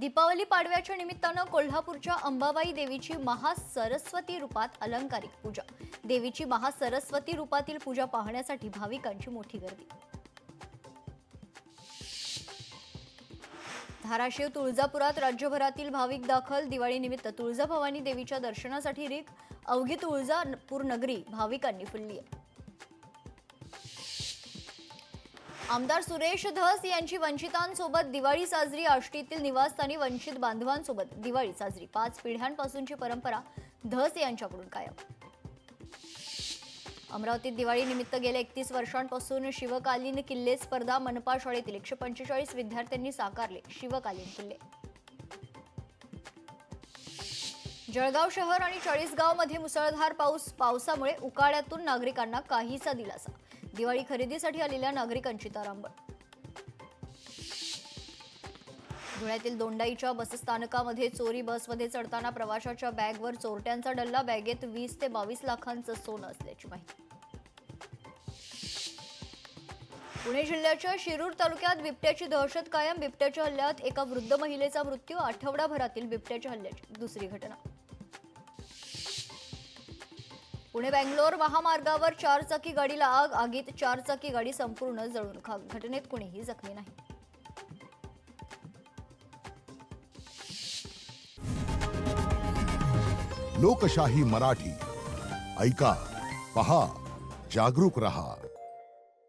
दीपावली पाडव्याच्या निमित्तानं कोल्हापूरच्या अंबाबाई देवीची महासरस्वती रूपात अलंकारिक पूजा। देवीची महासरस्वती रूपातील पूजा पाहण्यासाठी भाविकांची मोठी गर्दी। धाराशिव तुळजापुरात राज्यभरातील भाविक दाखल। दिवाळीनिमित्त तुळजाभवानी देवीच्या दर्शनासाठी रीक अवघी तुळजापूर नगरी भाविकांनी फुलली आहे। आमदार सुरेश धस यांची वंचितांसोबत दिवाळी साजरी। आष्टीतील निवासस्थानी वंचित बांधवांसोबत दिवाळी साजरी। 5 पिढ्यांपासूनची परंपरा धस यांच्याकडून कायम। अमरावतीत दिवाळीनिमित्त गेल्या 31 वर्षांपासून शिवकालीन किल्ले स्पर्धा। मनपा शाळेतील 145 विद्यार्थ्यांनी साकारले शिवकालीन किल्ले। जळगाव शहर आणि चाळीसगावमध्ये मुसळधार पावसामुळे उकाड्यातून नागरिकांना काहीसा दिलासा। दिवाळी खरेदीसाठी आलेल्या नागरिकांची तारांबळ। धुळ्यातील दोंडाईच्या बसस्थानकामध्ये चोरी। बसमध्ये चढताना प्रवाशाच्या बॅगवर चोरट्यांचा डल्ला। बॅगेत 20 ते 22 लाखांचं सोनं असल्याची माहिती। पुणे जिल्ह्याच्या शिरूर तालुक्यात बिबट्याची दहशत कायम। बिबट्याच्या हल्ल्यात एका वृद्ध महिलेचा मृत्यू। आठवडाभरातील बिबट्याच्या हल्ल्याची दुसरी घटना। पुणे बेंगलोर महामार्गावर 4 चाकी गाडीला आग। आगीत 4 चाकी गाडी संपूर्ण जळून खाक। घटनेत कोणीही जखमी नाही। लोकशाही मराठी ऐका, पहा, जागरूक रहा।